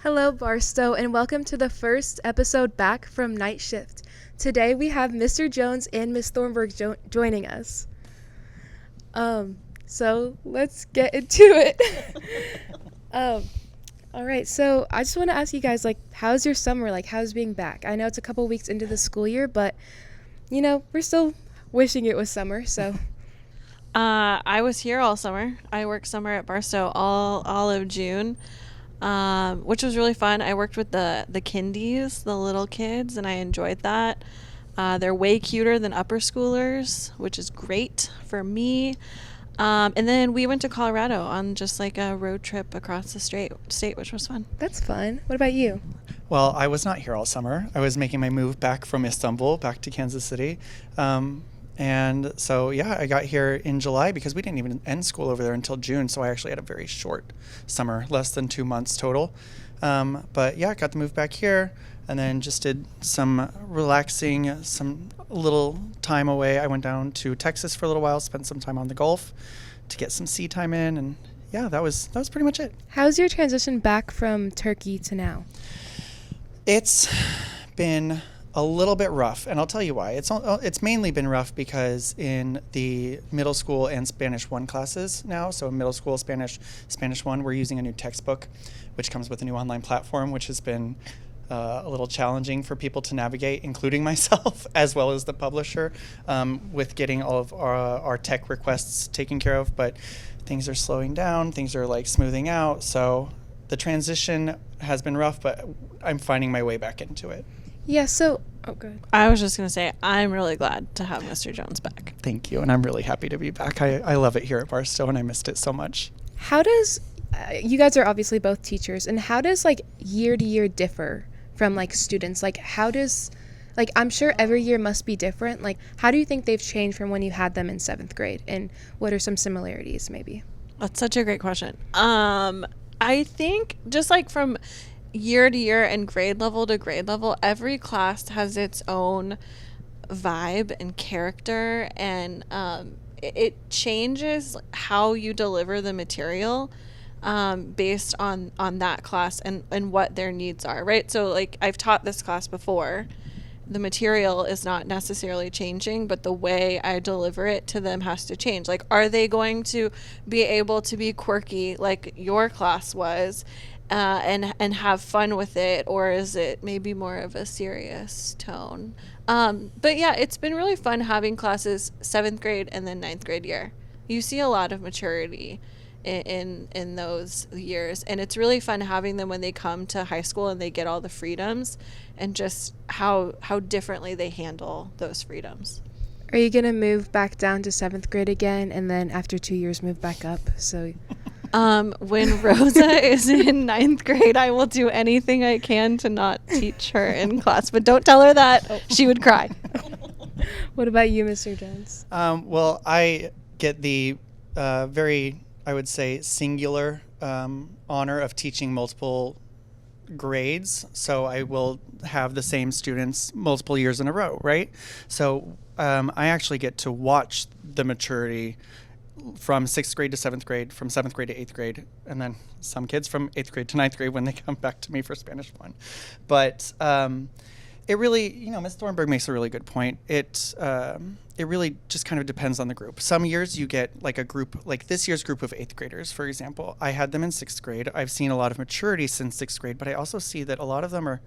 Hello, Barstow, and welcome to the first episode back from Night Shift. Today we have Mr. Jones and Miss Thornburg joining us. So let's get into it. All right, so I just want to ask you guys, how's your summer? How's being back? I know it's a couple weeks into the school year, but, we're still wishing it was summer, so. I was here all summer. I worked summer at Barstow all of June, which was really fun. I worked with the kindies, the little kids, and I enjoyed that. They're way cuter than upper schoolers, which is great for me. And then we went to Colorado on just a road trip across the state, which was fun. That's fun. What about you? Well, I was not here all summer. I was making my move back from Istanbul back to Kansas City. And so, I got here in July because we didn't even end school over there until June. So I actually had a very short summer, less than 2 months total. But I got to move back here and then just did some relaxing, some little time away. I went down to Texas for a little while, spent some time on the Gulf to get some sea time in. And that was pretty much it. How's your transition back from Turkey to now? It's been a little bit rough, and I'll tell you why. It's mainly been rough because in the middle school and Spanish 1 classes now, so in middle school Spanish 1, we're using a new textbook, which comes with a new online platform, which has been a little challenging for people to navigate, including myself, as well as the publisher, with getting all of our tech requests taken care of. But things are slowing down, things are smoothing out, so the transition has been rough, but I'm finding my way back into it. Yeah, so, good. I was just going to say, I'm really glad to have Mr. Jones back. Thank you, and I'm really happy to be back. I love it here at Barstow, and I missed it so much. How does, you guys are obviously both teachers, and how does, year to year differ from, students? How does, I'm sure every year must be different. How do you think they've changed from when you had them in 7th grade, and what are some similarities, maybe? That's such a great question. I think just from year to year and grade level to grade level, every class has its own vibe and character, and it changes how you deliver the material based on that class and what their needs are, right? So I've taught this class before. The material is not necessarily changing, but the way I deliver it to them has to change. Are they going to be able to be quirky like your class was and have fun with it, or is it maybe more of a serious tone? But it's been really fun having classes 7th grade and then 9th grade year. You see a lot of maturity in those years, and it's really fun having them when they come to high school and they get all the freedoms and just how differently they handle those freedoms. Are you gonna move back down to 7th grade again, and then after 2 years move back up? So when Rosa is in 9th grade, I will do anything I can to not teach her in class, but don't tell her that. Oh. She would cry. What about you, Mr. Jones? Well, I get the very, I would say, singular honor of teaching multiple grades. So I will have the same students multiple years in a row, right? So I actually get to watch the maturity from 6th grade to 7th grade, from 7th grade to 8th grade, and then some kids from 8th grade to 9th grade when they come back to me for Spanish 1. But it really, Ms. Thornburg makes a really good point. It really just kind of depends on the group. Some years you get a group, this year's group of 8th graders, for example. I had them in 6th grade. I've seen a lot of maturity since 6th grade, but I also see that a lot of them are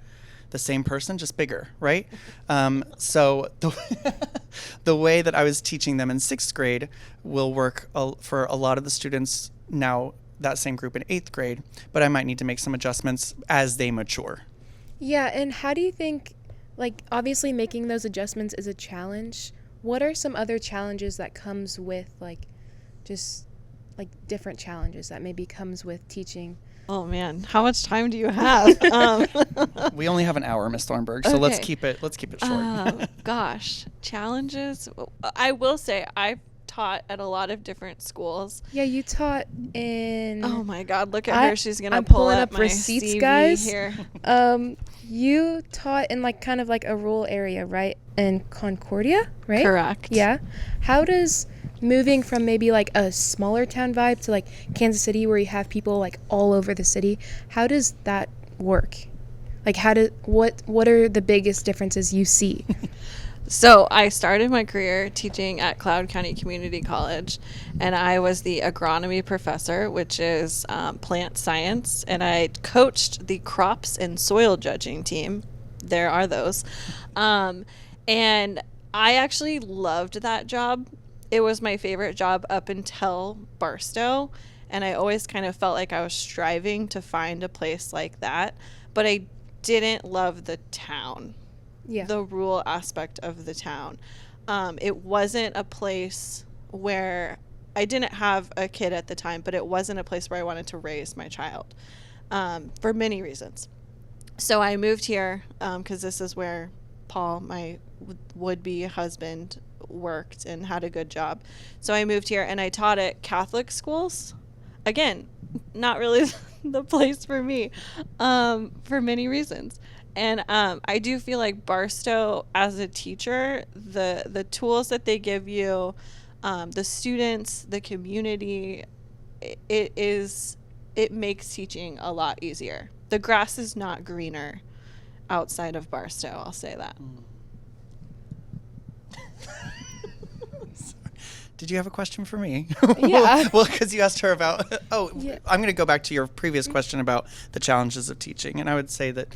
the same person, just bigger, right? So the way that I was teaching them in 6th grade will work for a lot of the students now, that same group in 8th grade, but I might need to make some adjustments as they mature. Yeah, and how do you think, obviously making those adjustments is a challenge. What are some other challenges that comes with, different challenges that maybe comes with teaching? Oh man, how much time do you have? We only have an hour, Ms. Thornburg, so okay. let's keep it short. Gosh, challenges. I will say I've taught at a lot of different schools. Yeah, you taught in. Oh my God, look at her. She's gonna I'm pull pulling up my receipts, CV guys. here. You taught in kind of a rural area, right? In Concordia, right? Correct. Yeah. How does moving from maybe a smaller town vibe to Kansas City, where you have people all over the city, how does that work? Like what are the biggest differences you see? So I started my career teaching at Cloud County Community College, and I was the agronomy professor, which is plant science, and I coached the crops and soil judging team. There are those. And I actually loved that job. It was my favorite job up until Barstow, and I always kind of felt like I was striving to find a place like that, but I didn't love the town. Yeah. The rural aspect of the town. It wasn't a place where I didn't have a kid at the time, but it wasn't a place where I wanted to raise my child for many reasons. So I moved here because this is where Paul, my would-be husband, worked and had a good job. So I moved here and I taught at Catholic schools. Again, not really the place for me for many reasons. And I do feel like Barstow, as a teacher, the tools that they give you, the students, the community, it makes teaching a lot easier. The grass is not greener outside of Barstow, I'll say that. Did you have a question for me? Yeah. Well, because you asked her about. Yeah. I'm going to go back to your previous question about the challenges of teaching, and I would say that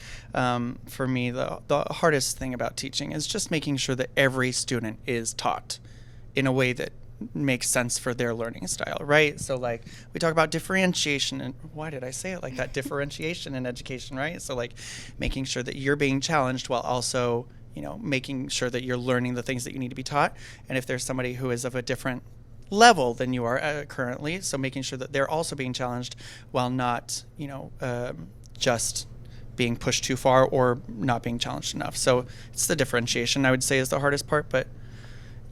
for me, the hardest thing about teaching is just making sure that every student is taught in a way that makes sense for their learning style, right? So, like, we talk about differentiation, and why did I say it like that? Differentiation in education, right? So, like, making sure that you're being challenged while also, making sure that you're learning the things that you need to be taught. And if there's somebody who is of a different level than you are currently, so making sure that they're also being challenged while not, just being pushed too far or not being challenged enough. So it's the differentiation, I would say, is the hardest part, but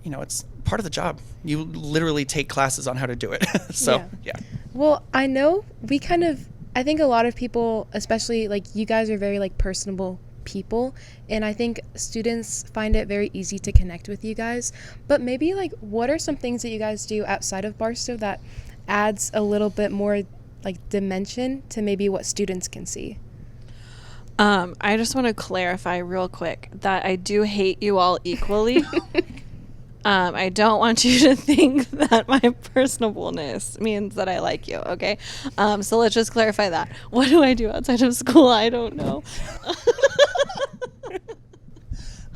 it's part of the job. You literally take classes on how to do it. So, yeah. Well, I know I think a lot of people, especially like you guys are very like personable people, and I think students find it very easy to connect with you guys. But maybe like what are some things that you guys do outside of Barstow that adds a little bit more like dimension to maybe what students can see? I just want to clarify real quick that I do hate you all equally. I don't want you to think that my personableness means that I like you, okay? So let's just clarify that. What do I do outside of school? I don't know.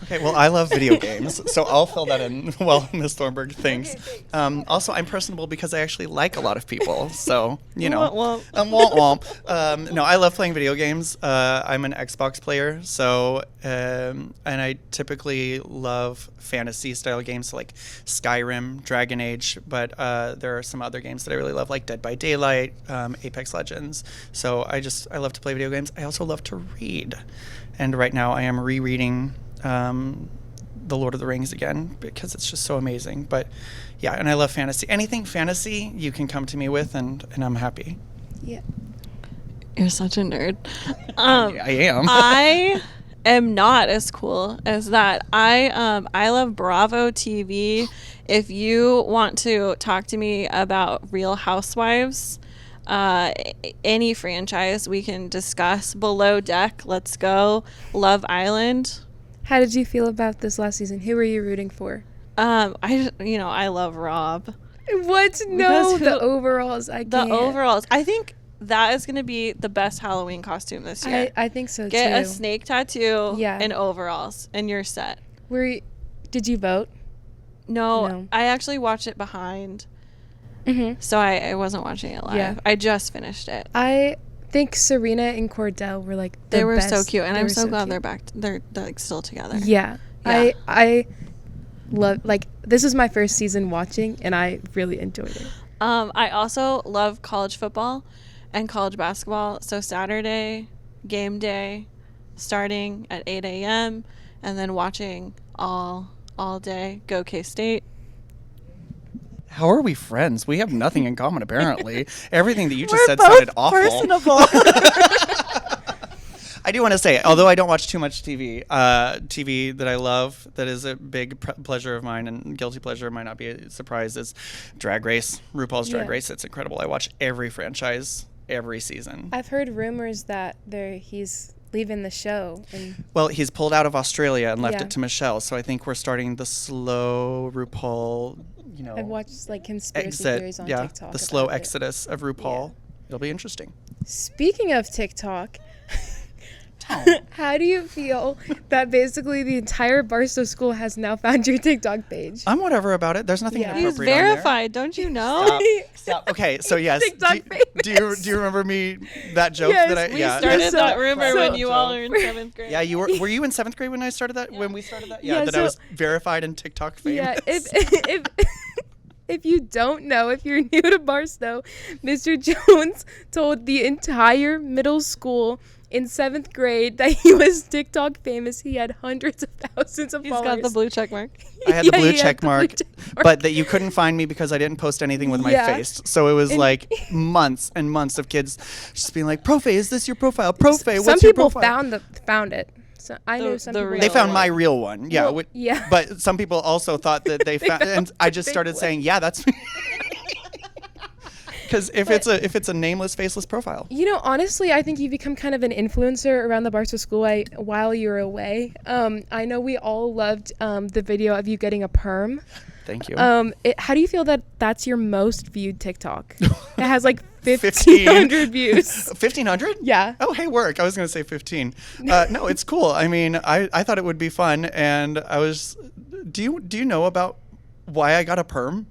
Okay, well, I love video games, so I'll fill that in while Ms. Thornburg thinks. Also, I'm personable because I actually like a lot of people, so, Womp womp. No, I love playing video games. I'm an Xbox player, so, and I typically love fantasy-style games, so like Skyrim, Dragon Age, but there are some other games that I really love, like Dead by Daylight, Apex Legends. So I love to play video games. I also love to read, and right now I am rereading The Lord of the Rings again because it's just so amazing. But yeah, and I love fantasy. Anything fantasy you can come to me with, and I'm happy. Yeah. You're such a nerd. I am. I am not as cool as that. I love Bravo TV. If you want to talk to me about Real Housewives, any franchise we can discuss. Below Deck, let's go. Love Island. How did you feel about this last season? Who were you rooting for? I love Rob. What? No, the overalls. I The can't. overalls. I think that is going to be the best Halloween costume this year. I think so Get too. a snake tattoo Yeah. and overalls, and you're set. Did you vote? No, I actually watched it behind, so I wasn't watching it live. Yeah. I just finished it. I think Serena and Cordell were like They were best. so cute, and They I'm were so glad cute. they're back. They're like still together. Yeah. Yeah. I love, like, this is my first season watching, and I really enjoyed it. I also love college football and college basketball. So Saturday, game day, starting at 8 a.m. and then watching all day. Go K-State. How are we friends? We have nothing in common, apparently. Everything that you just We're said both sounded awful. personable. I do want to say, although I don't watch too much TV, TV that I love, that is a big pleasure of mine and guilty pleasure might not be a surprise, is Drag Race, RuPaul's Drag Yeah. Race. It's incredible. I watch every franchise every season. I've heard rumors that he's leaving the show. And Well, he's pulled out of Australia and left Yeah. it to Michelle. So I think we're starting the slow RuPaul, I've watched like conspiracy exit. theories on Yeah, TikTok. the slow about it. exodus of RuPaul. It'll be interesting. Speaking of TikTok, how do you feel that basically the entire Barstow school has now found your TikTok page? I'm whatever about it. There's nothing Yeah. He's inappropriate on there. verified, don't you know? Stop. Okay, so yes. TikTok Do you remember me that joke Yes, that I We yeah. started So- that rumor so- when you all are in 7th grade. Yeah, you were you in 7th grade when I started that? When we started that? Yeah, Yeah, that I so- was verified and TikTok famous. Yeah, if you don't know, if you're new to Barstow, Mr. Jones told the entire middle school in 7th grade that he was TikTok famous. He had hundreds of thousands of He's followers. got the blue check mark. I had the Yeah, blue he had check the blue mark, check mark. but that you couldn't find me because I didn't post anything with my Yeah. face. So it was And- like months and months of kids just being like, "Profe, is this your profile? Profe, what's Some your people profile?" found it. So I know some the people. real They found one. my real one. Yeah, Well, yeah. But some people also thought that they found, and I just fake started one. saying, "Yeah, that's me." Because if it's a nameless, faceless profile. Honestly, I think you become kind of an influencer around the Barstow School while you're away. I know we all loved the video of you getting a perm. Thank you. How do you feel that that's your most viewed TikTok? It has like 1,500 views. 1,500? Yeah. Oh, hey, work. I was going to say 15. No, it's cool. I mean, I thought it would be fun, and I was. Do you know about why I got a perm?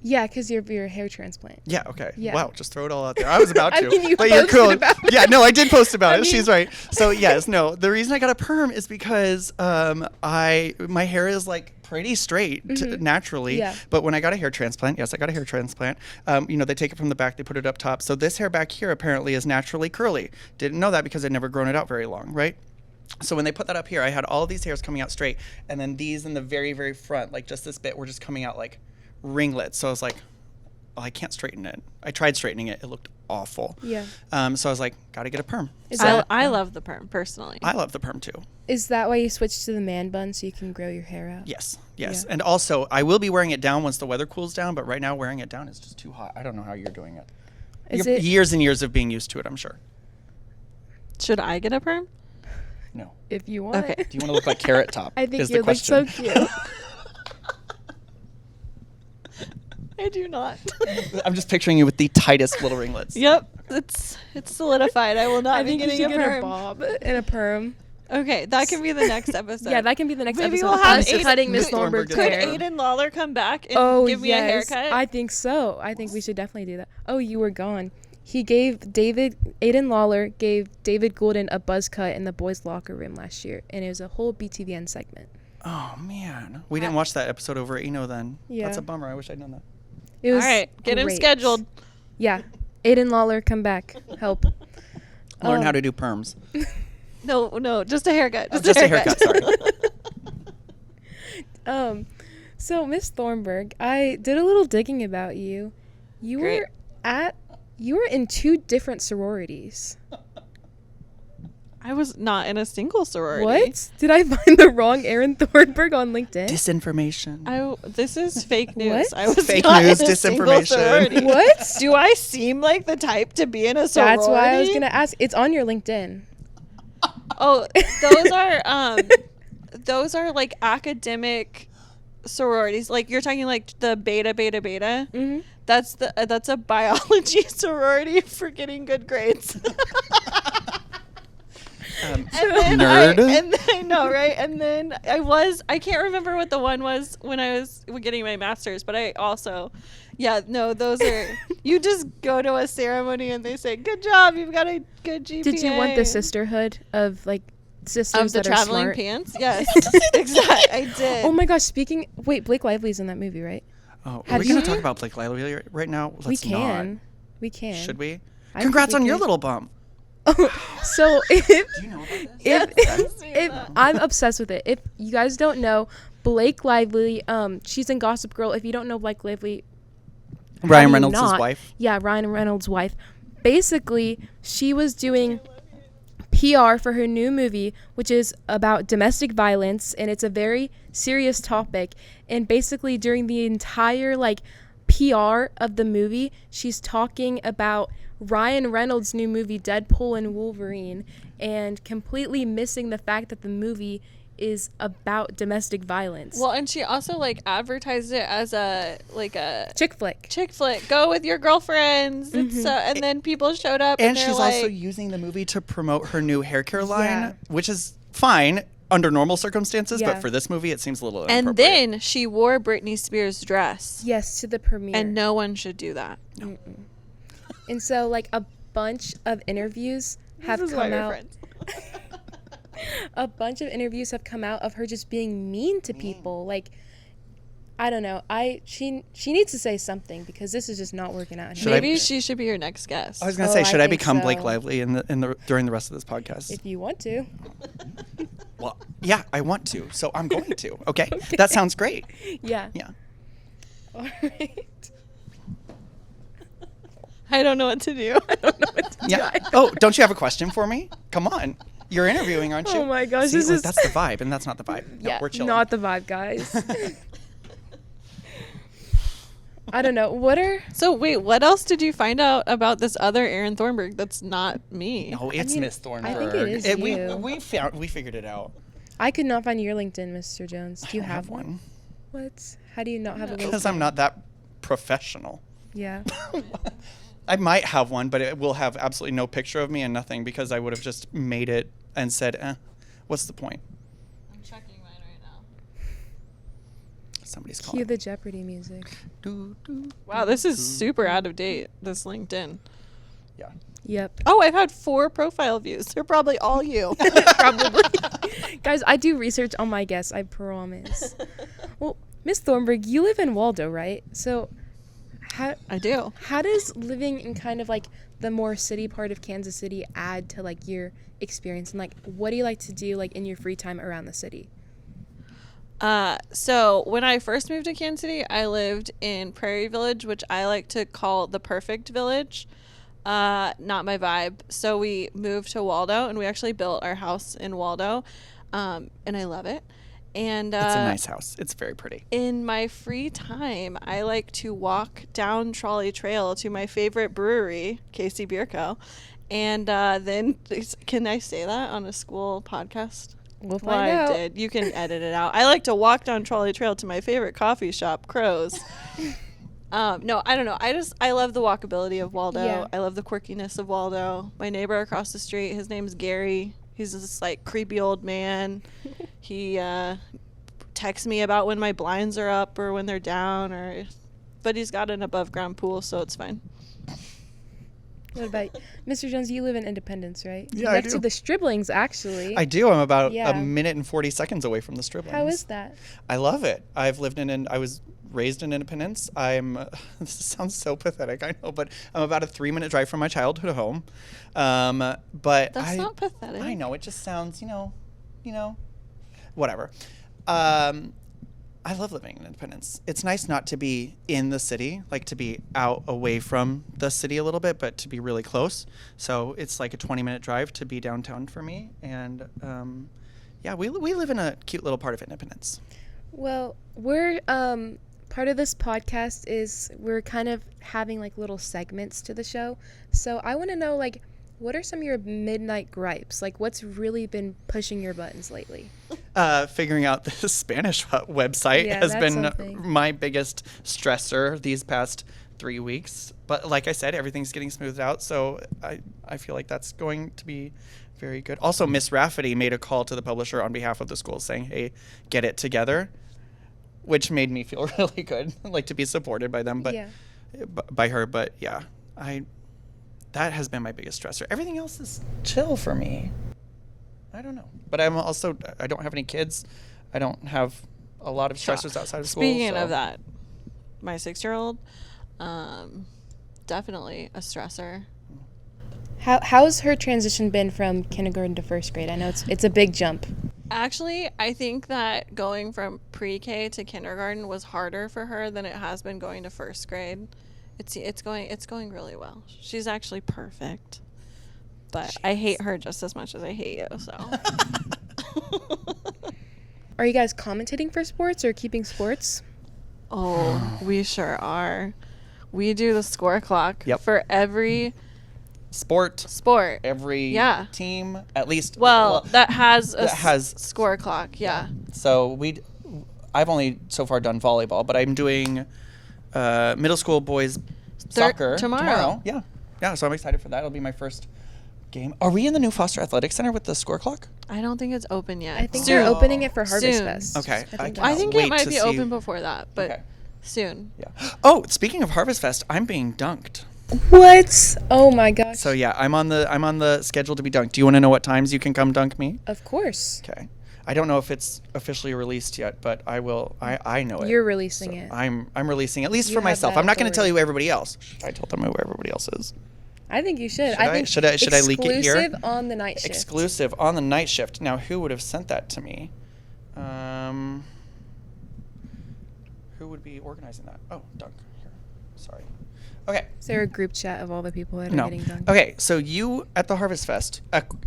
Yeah, because you're your hair transplant. Yeah. Okay. Yeah. Wow. Just throw it all out there. I was about I to. mean, you but you're posted cool. about it. Yeah. No, I did post about I it. mean- She's right. So yes. No. The reason I got a perm is because my hair is like pretty straight naturally. Yeah. But when I got a hair transplant, yes, I got a hair transplant. They take it from the back, they put it up top. So this hair back here apparently is naturally curly. Didn't know that because I'd never grown it out very long, right? So when they put that up here, I had all these hairs coming out straight, and then these in the very, very front, like just this bit, were just coming out like ringlets. So I was like, oh, I can't straighten it. I tried straightening it. It looked awful. Yeah. So I was like, got to get a perm. Is So that I love the perm, personally. I love the perm too. is that why you switched to the man bun so you can grow your hair out? Yes. Yeah. And also, I will be wearing it down once the weather cools down, but right now wearing it down is just too hot. I don't know how you're doing it. Is You're it? years and years of being used to it, I'm sure. Should I get a perm? No. If you want. Okay. Do you want to look like Carrot Top? I think is the you look so question. cute. I do not. I'm just picturing you with the tightest little ringlets. Yep, it's solidified. I will not I be think you getting should a get a perm. bob and a perm. Okay, that can be the next episode. Yeah, that can be the next Maybe episode. we'll have Us Aiden- cutting Miss Miss Thornburg Thornburg's gets Could a hair. perm. Aiden Lawler come back and Oh, give me yes. a haircut? I think so. I think we should definitely do that. Oh, you were gone. Aiden Lawler gave David Goulden a buzz cut in the boys' locker room last year, and it was a whole BTVN segment. Oh, man. We didn't watch that episode over at Eno then. Yeah. That's a bummer. I wish I'd known that. It All was right, get him great. scheduled. Yeah. Aiden Lawler, come back. Help. Learn how to do perms. No, just a haircut. Just a haircut, sorry. So Miss Thornburg, I did a little digging about you. You Great. you were in 2 different sororities. I was not in a single sorority. What? Did I find the wrong Erin Thornburg on LinkedIn? Disinformation. This is fake news. What? I was Fake not news, in a single disinformation. sorority. What? Do I seem like the type to be in a sorority? That's why I was gonna ask. It's on your LinkedIn. Oh, those are like academic sororities. Like you're talking like the beta. Mm-hmm. That's a biology sorority for getting good grades. Nerd. I know, right? And then I can't remember what the one was when I was getting my master's, but I also, those are, you just go to a ceremony and they say, good job, you've got a good GPA. Did you want the sisterhood of like sisters Of the that are traveling smart? pants? Yes, exactly. I did. Oh my gosh! Wait, Blake Lively's in that movie, right? Oh, are Have we going you- to talk about Blake Lively right now? Let's we can. not. We can. Should we? I think Congrats we on your could. little bump. So if Do you know about this? if I'm obsessed with it. If you guys don't know, Blake Lively, she's in Gossip Girl. If you don't know Blake Lively, how do Ryan you Reynolds' not? wife. Yeah, Ryan Reynolds' wife. Basically, she was doing PR for her new movie, which is about domestic violence, and it's a very serious topic. And basically, during the entire PR of the movie, she's talking about Ryan Reynolds' new movie Deadpool and Wolverine and completely missing the fact that the movie is about domestic violence. Well, and she also like advertised it as a chick flick. chick flick. Go with your girlfriends. It's and then people showed up And they're she's like, also using the movie to promote her new hair care line, Yeah. which is fine under normal circumstances, Yeah. but for this movie, it seems a little and inappropriate. then she wore Britney Spears' dress. Yes, to the premiere. And no one should do that. And so, like, a bunch of interviews have This is why come we're out. friends. A bunch of interviews have come out of her just being mean to people. Like, I don't know. She needs to say something because this is just not working out. Should I- Maybe she should be your next guest. I was going to Oh, say, I should I think become so. Blake Lively during the rest of this podcast? If you want to. Well, yeah, I want to, so I'm going to. Okay, that sounds great. Yeah. Yeah. All right. I don't know what to do. Yeah. Oh, don't you have a question for me? Come on. You're interviewing, aren't you? Oh my gosh, See, this look, is- that's the vibe, and that's not the vibe. No, Yeah, we're chilling. not the vibe, guys. I don't know. So wait, what else did you find out about this other Aaron Thornburg that's not me? No, it's mean, Miss Thornburg. I think it is you. We figured it out. I could not find your LinkedIn, Mr. Jones. Do you I don't have one? What? How do you not have a Because LinkedIn? I'm not that professional. Yeah. I might have one, but it will have absolutely no picture of me and nothing because I would have just made it and said, what's the point? I'm checking mine right now. Somebody's Cue calling. the Jeopardy music. Do, do. Wow, this is super out of date, this LinkedIn. Yeah. Yep. Oh, I've had 4 profile views. They're probably all you. Probably. Guys, I do research on my guests, I promise. Well, Miss Thornburg, you live in Waldo, right? So I do. how does living in kind of like the more city part of Kansas City add to like your experience, and like what do you like to do like in your free time around the city? So when I first moved to Kansas City, I lived in Prairie Village, which I like to call the perfect village. Not my vibe. So we moved to Waldo, and we actually built our house in Waldo, and I love it. And It's a nice house. It's very pretty. in my free time, I like to walk down Trolley Trail to my favorite brewery, Casey Beer Co. And then, can I say that on a school podcast? We'll Well, find out. I did. You can edit it out. I like to walk down Trolley Trail to my favorite coffee shop, Crow's. No, I don't know. I love the walkability of Waldo. Yeah. I love the quirkiness of Waldo. My neighbor across the street, his name's Gary. He's this like creepy old man. He texts me about when my blinds are up or when they're down, but he's got an above ground pool, so it's fine. What about Mr. Jones? You live in Independence, right? Yeah, I Next to do. the Striblings, actually. I do. I'm about Yeah. a minute and 40 seconds away from the Striblings. How is that? I love it. I was raised in Independence. This sounds so pathetic, I know, but I'm about a 3-minute drive from my childhood home. But That's not pathetic. I know, it just sounds, whatever. I love living in Independence. It's nice not to be in the city, like to be out away from the city a little bit, but to be really close. So it's like a 20-minute drive to be downtown for me. And yeah, we live in a cute little part of Independence. Well, we're part of this podcast is we're kind of having like little segments to the show. So I want to know like what are some of your midnight gripes? Like what's really been pushing your buttons lately? Figuring out the Spanish website Yeah, has that's been something. my biggest stressor these past 3 weeks. But like I said, everything's getting smoothed out. So I feel like that's going to be very good. Also, Miss Rafferty made a call to the publisher on behalf of the school saying, hey, get it together, which made me feel really good, like to be supported by them, but Yeah. by her. But yeah, that has been my biggest stressor. Everything else is chill for me. I don't know. But I don't have any kids. I don't have a lot of stressors outside of school. Speaking so- of that, my 6-year-old, definitely a stressor. How's her transition been from kindergarten to first grade? I know it's a big jump. Actually, I think that going from pre-K to kindergarten was harder for her than it has been going to first grade. It's going really well. She's actually perfect. But I hate her just as much as I hate you, so. Are you guys commentating for sports or keeping sports? Oh, we sure are. We do the score clock Yep. for every sport. Every Yeah. team, at least. Well, that has a that has score clock. Yeah. So I've only so far done volleyball, but I'm doing middle school boys soccer tomorrow. Yeah. Yeah, so I'm excited for that. It'll be my first game. Are we in the new Foster Athletic Center with the score clock? I don't think it's open yet. I think Soon. they're opening it for Harvest Soon. Fest. Okay. I think wait it might to be see- open before that, but Okay. soon. Yeah. Oh, speaking of Harvest Fest, I'm being dunked. What? Oh my gosh. So yeah, I'm on the schedule to be dunked. Do you want to know what times you can come dunk me? Of course. Okay. I don't know if it's officially released yet, but I will. I know it. You're releasing it. I'm releasing at least You for have myself. that I'm not going to tell authority. you everybody else. Should I tell them who everybody else is? I think you should. Should I? think Should I leak it here? Exclusive on the night shift. Exclusive on the night shift. Now, who would have sent that to me? Who would be organizing that? Oh, Dunk. Here. Sorry. Okay. Is there a group chat of all the people that are No. getting done? Okay, so you at the Harvest Fest,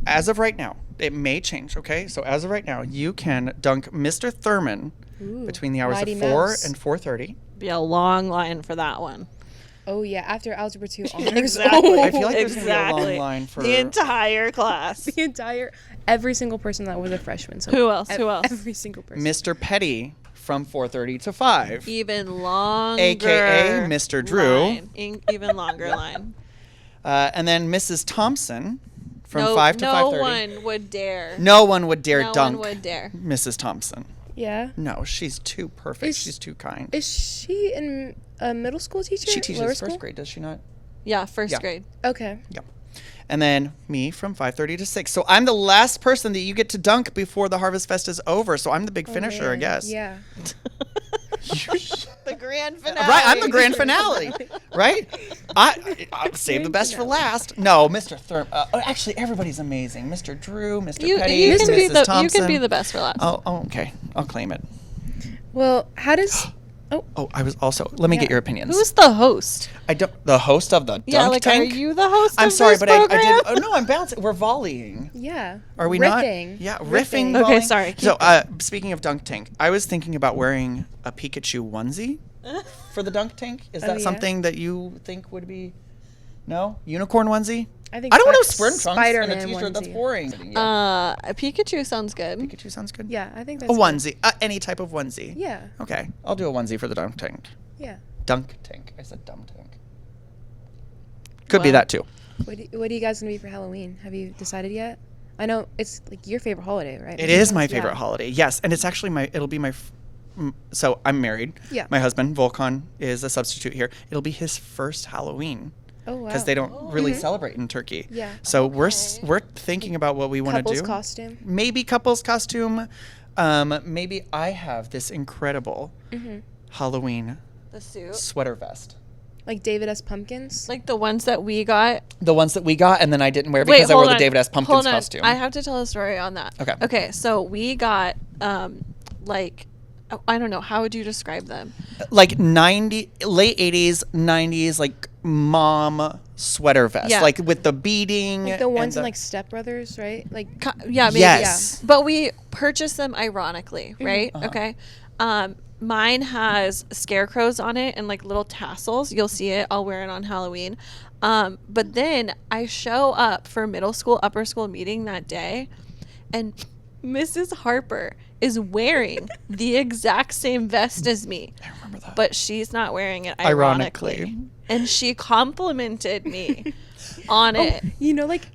as of right now, it may change, okay? So as of right now, you can dunk Mr. Thurman Ooh, between the hours Mighty of 4 Mouse. and 4:30. Be a long line for that one. Oh yeah, after Algebra 2 honors. Exactly. I feel like there's going to be a Exactly. long line for... The entire class. The entire, every single person that was a freshman. So Who else? Who else? Every single person. Mr. Petty from 4:30 to 5. Even longer. AKA Mr. Drew. Line. Even longer line. And then Mrs. Thompson from no, 5 to no 5:30. one would dare. No one would dare No dunk one would dare. Mrs. Thompson. Yeah. No, she's too perfect. She's too kind. Is she in a middle school teacher? She teaches Lower first school? grade, does she not? Yeah, first Yeah. grade. Okay. Yeah. And then me from 5:30 to 6. So I'm the last person that you get to dunk before the Harvest Fest is over. So I'm the big Oh, finisher, I man. guess. Yeah. The grand finale. Right, I'm the grand finale, right? I'll save the best for last. No, Mr. Thurman. Actually, everybody's amazing. Mr. Drew, Mr. You, Petty, you, can Mrs. be the, you Thompson. can be the best for last. Oh, okay. I'll claim it. Well, how does? Oh, I was also. Let me Yeah. get your opinions. Who's the host? I don't. The host of the Yeah, dunk like, tank. are you the host I'm of sorry, this but I program? did. Oh no, I'm bouncing. We're volleying. Yeah. Are we riffing. not? Yeah, riffing. Riffing. Okay, volleying. sorry, keep So, speaking of dunk tank, I was thinking about wearing a Pikachu onesie for the dunk tank. Is Oh, that yeah. something that you think would be? No, unicorn onesie. I think. I don't want to Spi- swim trunks and Spider-Man a t-shirt. That's onesie. boring. A Pikachu sounds good. Pikachu sounds good. Yeah, I think A that's. onesie, any type of onesie. Yeah. Okay, I'll do a onesie for the dunk tank. Yeah. Dunk tank. I said dumb tank. Could be Wow. that too. What are you guys gonna be for Halloween? Have you decided yet? I know it's like your favorite holiday, right? It is my Yeah. favorite holiday. Yes, and it's actually it'll be so I'm married. Yeah. My husband Volkan is a substitute here. It'll be his first Halloween Oh wow. because they don't really celebrate in Turkey. Yeah. So we're thinking about what we want to Couple's do. costume. Maybe couples costume. Maybe I have this incredible Halloween The suit. sweater vest. Like David S. Pumpkins. Like the ones that we got. The ones that we got and then I didn't wear because I wore the David S. Pumpkins Hold on. costume. I have to tell a story on that. Okay. Okay, so we got like I don't know, how would you describe them? Like late 80s, 90s, like mom sweater vest. Yeah. Like with the beading. Like the and ones in like Step Brothers, right? Like Yeah, maybe. Yes. Yeah. But we purchased them ironically, right? Uh-huh. Okay. Mine has scarecrows on it and like little tassels. You'll see it. I'll wear it on Halloween. But then I show up for middle school, upper school meeting that day, and Mrs. Harper is wearing the exact same vest as me. I remember that. But she's not wearing it Ironically. ironically. And she complimented me on it. you know, like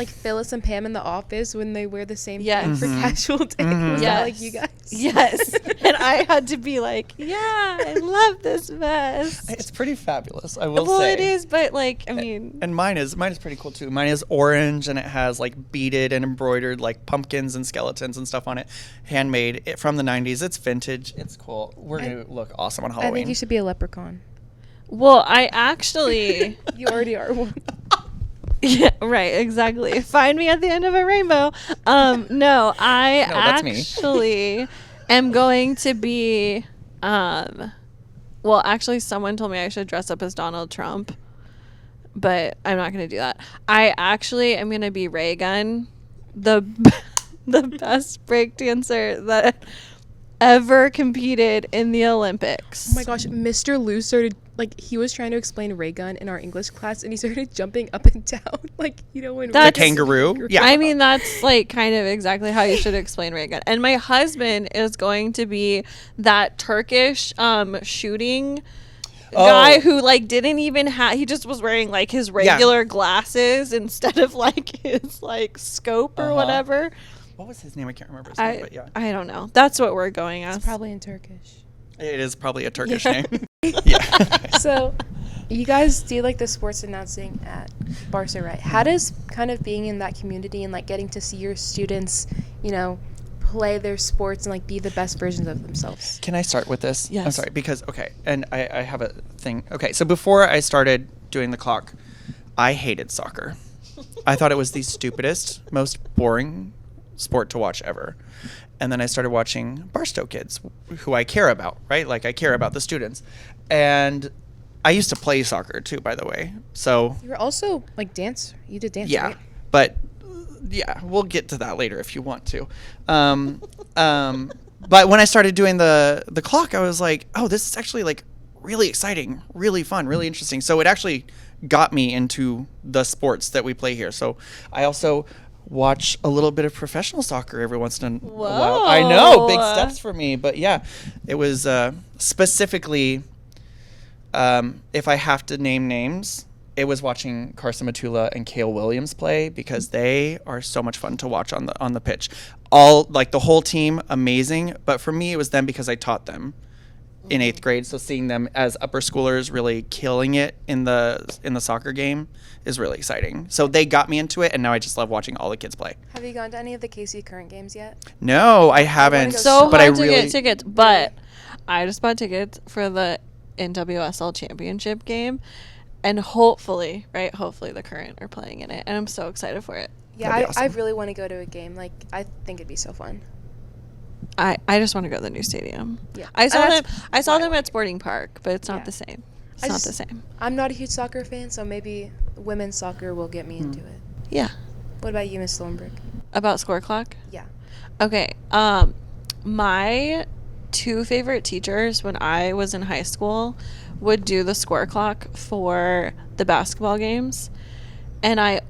Phyllis and Pam in The Office when they wear the same Yes. thing for casual day. Was that like you guys? Yes. And I had to be like, yeah, I love this vest. It's pretty fabulous, I will Well, say. it is, but like, I mean, And mine is pretty cool too. Mine is orange and it has like beaded and embroidered like pumpkins and skeletons and stuff on it. Handmade from the 90s. It's vintage. It's cool. We're going to look awesome on I Halloween. think you should be a leprechaun. well, I actually, You already are one. yeah, right, exactly. Find me at the end of a rainbow. No, I that's me. actually am going to be, well, actually, someone told me I should dress up as Donald Trump, but I'm not going to do that. I actually am going to be Ray Gun, the best break dancer that ever competed in the Olympics. Oh my gosh, Mr. Lou started, like, he was trying to explain ray gun in our English class, and he started jumping up and down, like, you know, when That's- The kangaroo? Yeah. I mean, that's like kind of exactly how you should explain ray gun. And my husband is going to be that Turkish shooting guy who like didn't even have, he just was wearing like his regular glasses instead of like his like scope or whatever. What was his name? I can't remember his name, but yeah. I don't know. That's what we're going as. It's probably in Turkish. It is probably a Turkish name. Yeah. So, you guys do like the sports announcing at Barstow, right? How does kind of being in that community and like getting to see your students, you know, play their sports and like be the best versions of themselves? Can I start with this? Yes. I'm sorry, because, okay, and I have a thing. Okay, so before I started doing the clock, I hated soccer. I thought it was the stupidest, most boring sport to watch ever. And then I started watching Barstow kids, who I care about, right? Like, I care about the students. And I used to play soccer, too, by the way. So, You were also like dance. You did dance, yeah. right? But, yeah, we'll get to that later if you want to. But when I started doing the clock, I was like, oh, this is actually, like, really exciting, really fun, really interesting. So it actually got me into the sports that we play here. So I also watch a little bit of professional soccer every once in a while. I know, big steps for me. But, yeah, it was specifically, if I have to name names, it was watching Carson Matula and Cale Williams play because they are so much fun to watch on the pitch. All, like, the whole team, amazing. But for me, it was them because I taught them in 8th grade. So seeing them as upper schoolers really killing it in the soccer game is really exciting. So they got me into it, and now I just love watching all the kids play. Have you gone to any of the KC current games yet? No, I haven't. go So but hard I really to get tickets, but I just bought tickets for the NWSL championship game, and hopefully the current are playing in it, and I'm so excited for it. Yeah, That'd be I awesome. really want to go to a game. Like, I think it'd be so fun. I just want to go to the new stadium. Yeah. I saw And them. that's I saw why I them wanna at Sporting Park, but it's not Yeah. the same. It's I not just- the same. I'm not a huge soccer fan, so maybe women's soccer will get me into it. Yeah. What about you, Miss Thornbrook? About score clock. Yeah. Okay. My two favorite teachers when I was in high school would do the score clock for the basketball games, and I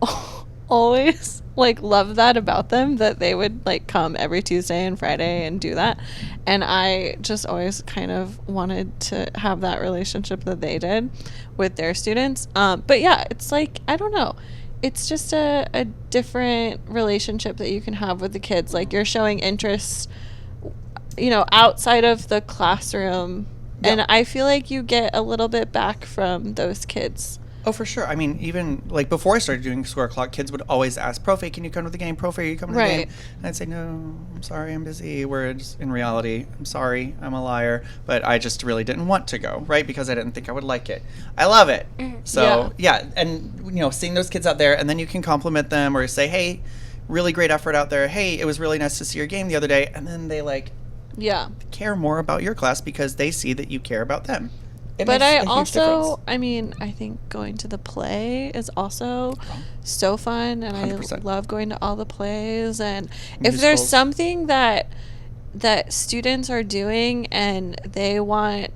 always like loved that about them, that they would like come every Tuesday and Friday and do that, and I just always kind of wanted to have that relationship that they did with their students. But yeah, it's like, I don't know, it's just a different relationship that you can have with the kids. Like, you're showing interest, you know, outside of the classroom. Yeah. And I feel like you get a little bit back from those kids. Oh, for sure. I mean, even like before I started doing score clock, kids would always ask, Profe, can you come to the game? Profe, are you coming to the Right. game? And I'd say, no, I'm sorry, I'm busy. Whereas in reality, I'm sorry, I'm a liar. But I just really didn't want to go, right? Because I didn't think I would like it. I love it. So, yeah. And, you know, seeing those kids out there, and then you can compliment them or say, hey, really great effort out there. Hey, it was really nice to see your game the other day. And then they, like, Yeah. care more about your class because they see that you care about them. It But makes I a huge also, difference. I mean, I think going to the play is also so fun, and 100%. I love going to all the plays. And if there's Musicals. something that students are doing and they want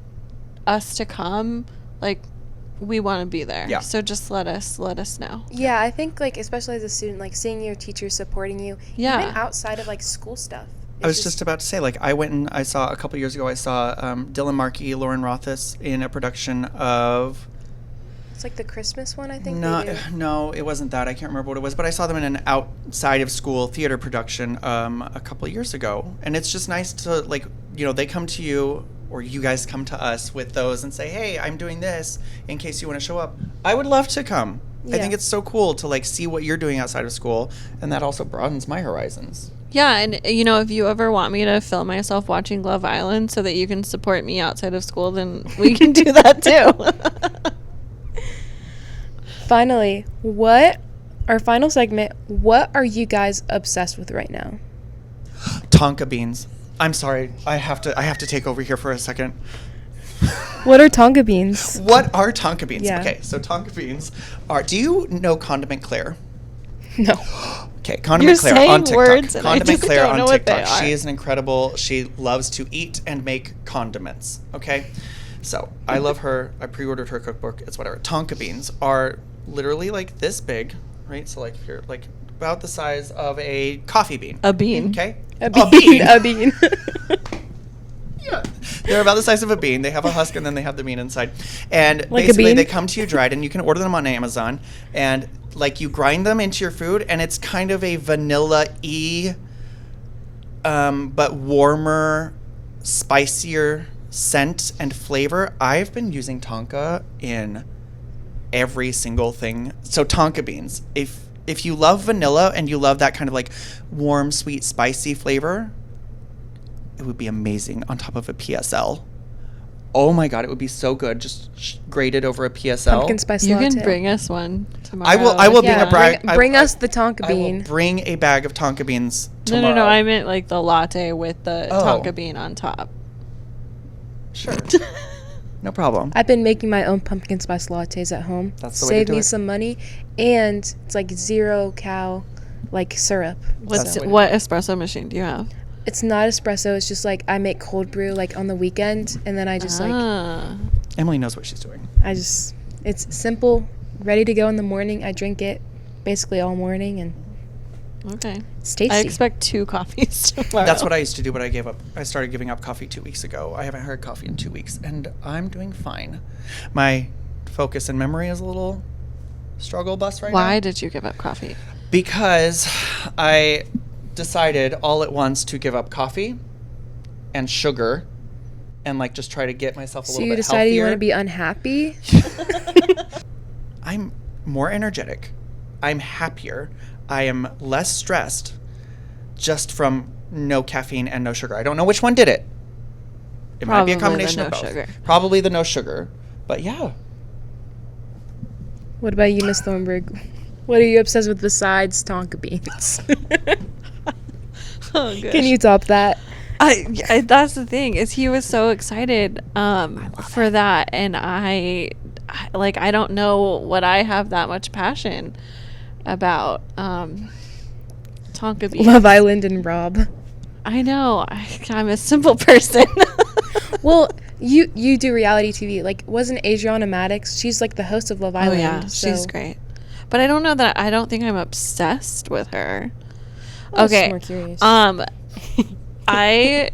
us to come, like, we want to be there. Yeah. So just let us know. Yeah, I think, like, especially as a student, like, seeing your teachers supporting you, Yeah. even outside of, like, school stuff. I was just about to say, like, I went and I saw a couple years ago, I saw Dylan Markey, Lauren Rothis in a production of. It's like the Christmas one, I think. No, they do. no, it wasn't that. I can't remember what it was, but I saw them in an outside of school theater production a couple of years ago, and it's just nice to, like, you know, they come to you or you guys come to us with those and say, hey, I'm doing this in case you want to show up. I would love to come. I Yeah. think it's so cool to, like, see what you're doing outside of school, and that also broadens my horizons. Yeah, and you know, if you ever want me to film myself watching Love Island so that you can support me outside of school, then we can do that too. Finally, our final segment, what are you guys obsessed with right now? Tonka beans. I'm sorry. I have to take over here for a second. What are Tonga beans? What are Tonka beans? Yeah. Okay, so Tonka beans are. Do you know Condiment Claire? No. Okay, Condiment You're Claire on saying words TikTok. and I Condiment just Claire don't on know what they TikTok. She are. is an incredible. She loves to eat and make condiments. Okay, so I love her. I pre-ordered her cookbook. It's whatever. Tonka beans are literally like this big, right? So like if you're like about the size of a coffee bean. A bean. Okay, A bean. A bean. Yeah. They're about the size of a bean. They have a husk and then they have the bean inside. And Like a basically bean? they come to you dried and you can order them on Amazon and like you grind them into your food and it's kind of a vanilla-y but warmer, spicier scent and flavor. I've been using Tonka in every single thing. So Tonka beans. If you love vanilla and you love that kind of like warm, sweet, spicy flavor, it would be amazing on top of a PSL. Oh my god, it would be so good just grated over a PSL. Pumpkin spice You latte. can bring us one tomorrow. I will bring Yeah, a bag. bring us the Tonka I will bean. bring a bag of Tonka beans No, tomorrow. no, no. I meant like the latte with the Oh. tonka bean on top. Sure. No problem. I've been making my own pumpkin spice lattes at home. That's the way to Save do me it. some money, and it's like 0 cal, like syrup. What's the way to what espresso machine do you have? It's not espresso. It's just like I make cold brew like on the weekend, and then I just Emily knows what she's doing. it's simple, ready to go in the morning. I drink it basically all morning, and Okay. it's tasty. I expect 2 coffees tomorrow. That's what I used to do, but I gave up. I started giving up coffee 2 weeks ago. I haven't had coffee in 2 weeks, and I'm doing fine. My focus and memory is a little struggle bus right now. Why did you give up coffee? Because I decided all at once to give up coffee and sugar and like just try to get myself a So little you bit decided you want to healthier. be unhappy? I'm more energetic. I'm happier. I am less stressed just from no caffeine and no sugar. I don't know which one did it. It might be a Probably the combination no of both. sugar. Probably the no sugar. But yeah. What about you, Miss Thornburg? What are you obsessed with besides Tonka beans? Oh, gosh. Can you top that? That's the thing is he was so excited for that, and I don't know what I have that much passion about Tonka beans. Love Island and Rob. I know I'm a simple person. Well, you do reality TV. Like, wasn't Adriana Maddox? She's like the host of Love Oh Island. yeah, she's so great. But I don't think I'm obsessed with her. I was just Okay. more curious. I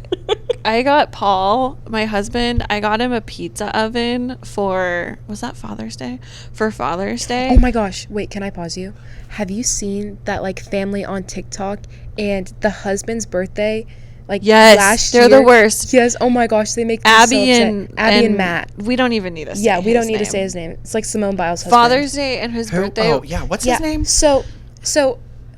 got Paul, my husband, I got him a pizza oven was that Father's Day? For Father's Day. Oh my gosh! Wait, can I pause you? Have you seen that like family on TikTok and the husband's birthday? Like Yes, last they're year? the worst. Yes. Oh my gosh, they make me Abby so upset. and Abby and Matt. We don't even need to say Yeah, we don't his need to name. say his name. It's like Simone Biles' husband. Father's Day and his Who? birthday. Oh, yeah. What's Yeah. his name? So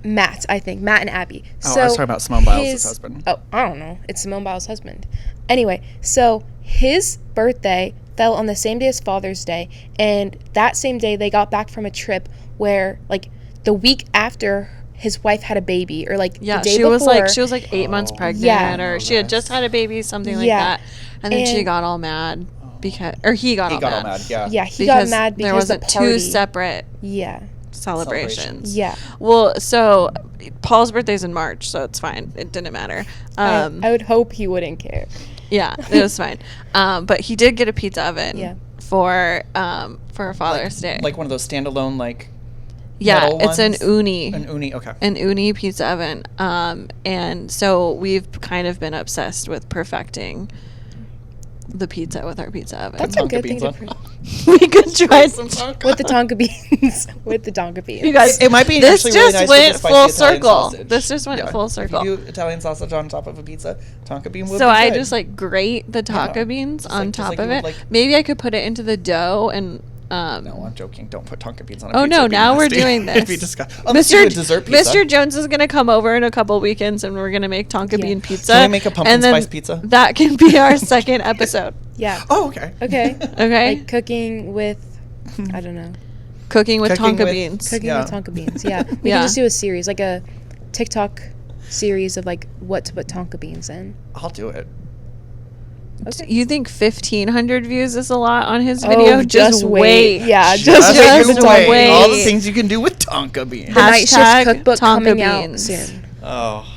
Matt, I think Matt and Abby. Oh, so I was talking about Simone Biles' husband. Oh, I don't know. It's Simone Biles' husband. Anyway, so his birthday fell on the same day as Father's Day, and that same day they got back from a trip where like the week after his wife had a baby, or like Yeah, the day she before. was like 8 months pregnant, Yeah. or she had just had a baby, something like Yeah. that, and then she And- got all mad because, or he got He all got all mad. mad. Yeah. Yeah, he got because mad because there wasn't the party. two separate Yeah, celebrations. yeah. Well, so Paul's birthday's in March, so it's fine. It didn't matter. I would hope he wouldn't care. Yeah, it was fine. But he did get a pizza oven Yeah. for Father's Day. Like one of those standalone like yeah, metal it's an ones? uni. An uni. Okay. An uni pizza oven. And so we've kind of been obsessed with perfecting the pizza with our pizza oven. That's a Tonka good thing beans to on. we could try Some Tonka. with the Tonka beans. With the Tonka beans. You guys, It might be this actually just really nice went with the spicy full Italian circle. sausage. This just went full circle. If you do Italian sausage on top of a pizza, Tonka bean would So be I good. just like grate the taco Yeah. beans Just on like- just top like of you would, it. like- Maybe I could put it into the dough and No, I'm joking. Don't put Tonka beans on a Oh, pizza. no, It'd be now we're nasty. doing It'd be this. disgusting. Unless you do a dessert pizza. Mr. Jones is gonna come over in a couple weekends and we're gonna make tonka Yeah. bean pizza. Can we make a pumpkin and then spice pizza? That can be our second episode. Yeah. Oh, okay. Okay. Okay. Like cooking with, I don't know. Cooking with Cooking tonka with- beans. Cooking Yeah. with Tonka beans. Yeah. We Yeah. can just do a series, like a TikTok series of like what to put Tonka beans in. I'll do it. Okay. You think 1,500 views is a lot on his video? Oh, just wait. Yeah, just wait. wait. All the things you can do with tonka beans. The night shift Hashtag cookbook Tonka coming out beans. soon. Oh.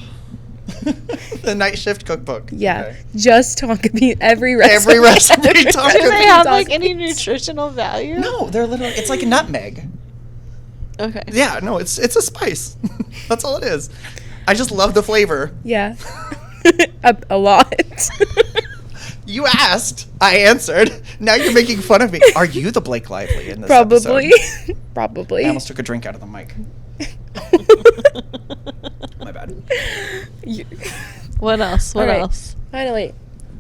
The night shift cookbook. Yeah, Okay. just tonka bean. Every recipe. Every recipe tonka Do they beans. have like any nutritional value? No, they're literally, it's like a nutmeg. Okay. Yeah, no, it's a spice. That's all it is. I just love the flavor. Yeah, a lot. You asked, I answered. Now you're making fun of me. Are you the Blake Lively in this Probably. episode? Probably. I almost took a drink out of the mic. My bad. What else? What All right. else? Finally,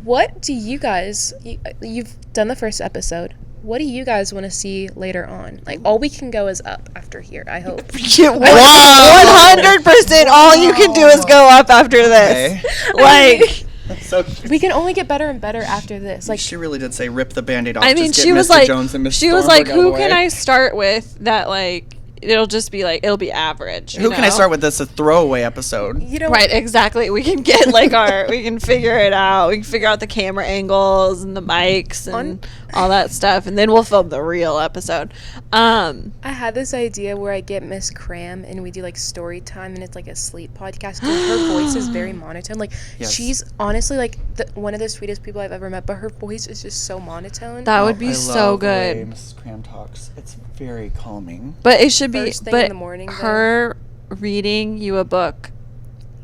what do you guys? You've done the first episode. What do you guys want to see later on? Like, all we can go is up after here. I hope. 100%. All you can do is go up after this. Like, So We can only get better and better after this. Like, she really did say rip the Band-Aid off. I mean, just get she was Mr. like, Jones and Miss she was Thornburg like, out of the who can way. I start with that like it'll just be like it'll be average. Who can I start with? This a throwaway episode. you know, Right, exactly. We can get like we can figure it out. We can figure out the camera angles and the mics and all that stuff, and then we'll film the real episode. I had this idea where I get Miss Cram and we do like story time, and it's like a sleep podcast. And her voice is very monotone. Like, Yes. she's honestly like one of the sweetest people I've ever met, but her voice is just so monotone. That would be I so love the way good. Mrs. Cram talks. It's very calming. But it should be First thing but in the morning, though. her reading you a book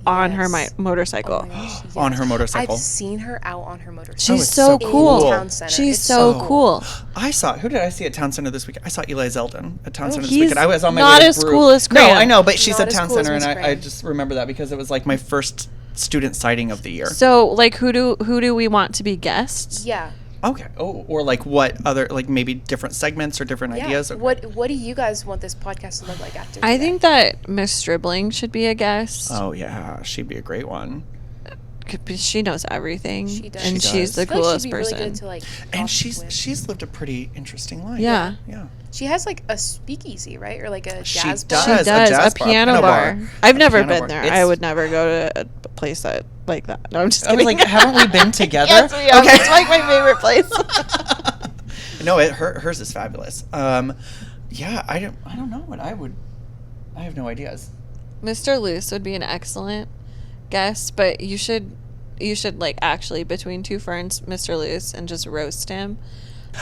on her Yes. motorcycle. Oh my gosh, yes. On her motorcycle. I've seen her out on her motorcycle. She's it's so so cool. cool. Town center. She's It's so so- cool. I saw. Who did I see at Town Center this week? I saw Eli Zeldin at Town Center this he's weekend. I was on my not way to as Brew. cool as No, Cram. I know, but she Not said as Town cool as Center, Miss and I Cram. just remember that because it was like my first student sighting of the year. So like who do we want to be guests? Yeah. Okay. Oh, or like what other, like maybe different segments or different Yeah. ideas? Okay. What do you guys want this podcast to look like after I today? think that Miss Stribling should be a guest. Oh yeah, she'd be a great one. She knows everything. She does. And She she's does. the I feel like coolest she'd be really person. good to, like, And talk she's with. lived a pretty interesting life. Yeah. Yeah. She has like a speakeasy, right? Or like a She jazz does. bar. She a does jazz a bar, piano bar. I've A never piano been bar. there. It's- I would never go to a place that like that. No, I'm just I kidding. was like, haven't we been together? Yes, we have. It's like my favorite place. No, hers is fabulous. Yeah, I don't know what I have no ideas. Mr. Luce would be an excellent guest, but you should like actually between two ferns, Mr. Luce, and just roast him.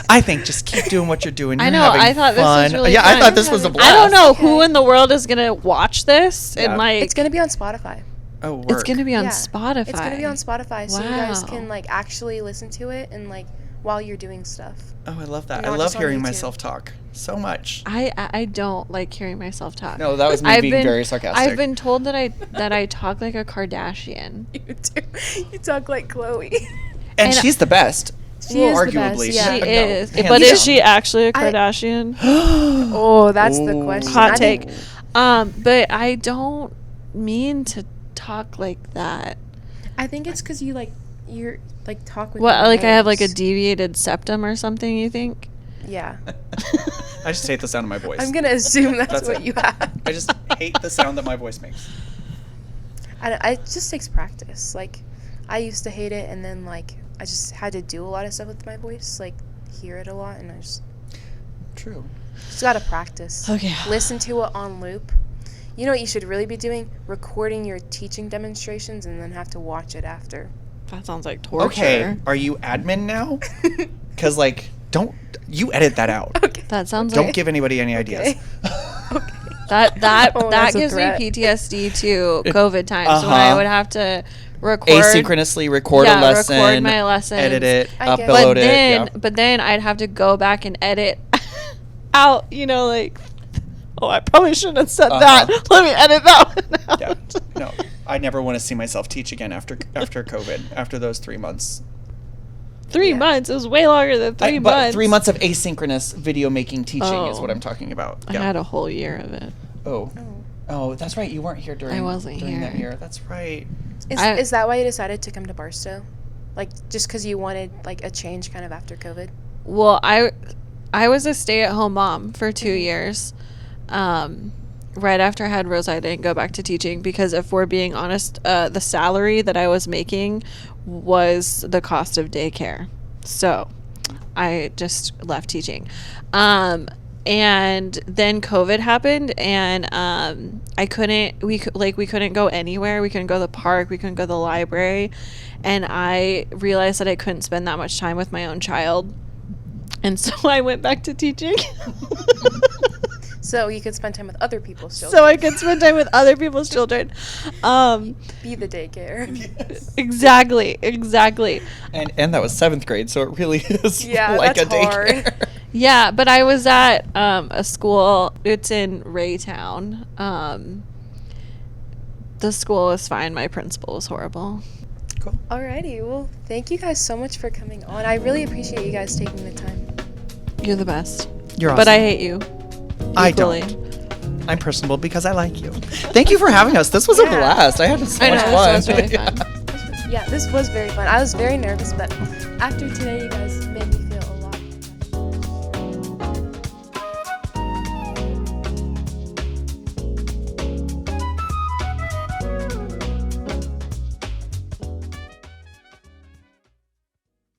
I think just keep doing what you're doing. I You're know, having I thought this was fun. really Yeah, I fun. thought this was a blast. I don't know who Okay. in the world is gonna watch this Yeah. and like It's gonna be on Spotify. Oh, work. it's gonna be on Yeah. Spotify. It's gonna be on Spotify, so you guys Wow. can like actually listen to it and like while you're doing stuff. Oh, I love that. Not I love just on hearing YouTube. myself talk so much. I don't like hearing myself talk. No, that was me being very sarcastic. I've been told that I talk like a Kardashian. You do. You talk like Chloe. and and- she's the best. She is the arguably. best, yeah. She No, is, hands but down. is she actually a I- Kardashian? Oh, that's the Ooh. question. Hot I take. think- But I don't mean to talk like that. I think it's because you're like talk with. What, your like I have like a nose. deviated septum or something? You think? Yeah. I just hate the sound of my voice. I'm gonna assume that's That's what it. you have. I just hate the sound that my voice makes. It just takes practice. Like, I used to hate it, and then like I just had to do a lot of stuff with my voice, like hear it a lot, and I just True. gotta practice. Okay. Listen to it on loop. You know what you should really be doing? Recording your teaching demonstrations and then have to watch it after. That sounds like torture. Okay, are you admin now? Because like, don't you edit that out? Okay. That sounds Don't like give anybody any ideas. Okay. that Oh, that that's a gives me threat. PTSD to COVID times when I Uh-huh. would have to record Asynchronously record a lesson, record my lessons, edit it, I get it. upload but it. then yeah. but then I'd have to go back and edit out, like, oh, I probably shouldn't have said that. Let me edit that one out. Yeah. No, I never want to see myself teach again after COVID. After those 3 months. 3 Yeah. months. It was way longer than 3 But months. 3 months of asynchronous video making teaching is Oh. what I'm talking about. I Yeah. had a whole year of it. Oh. Oh. Oh, that's right. You weren't here during. I wasn't during that here. year. That's right. Is that why you decided to come to Barstow? Like, just because you wanted like a change kind of after COVID? Well, I was a stay-at-home mom for 2 years, right after I had Rosa, I didn't go back to teaching because if we're being honest, the salary that I was making was the cost of daycare. So I just left teaching. And then COVID happened, and we couldn't go anywhere. We couldn't go to the park. We couldn't go to the library. And I realized that I couldn't spend that much time with my own child. And so I went back to teaching. So you could spend time with other people's children. So I could spend time with other people's children. Be the daycare. Yes. Exactly. And that was 7th grade, so it really is like that's a daycare. hard. Yeah, but I was at a school. It's in Raytown. The school was fine. My principal was horrible. Cool. Alrighty, well, thank you guys so much for coming on. I really appreciate you guys taking the time. You're the best. You're awesome. But I hate you. I Equally. don't. I'm personable because I like you. Thank you for having us. This was a Yeah. blast. I had so I know, much this fun. was really fun. Yeah, this was very fun. I was very nervous, but after today, you guys made me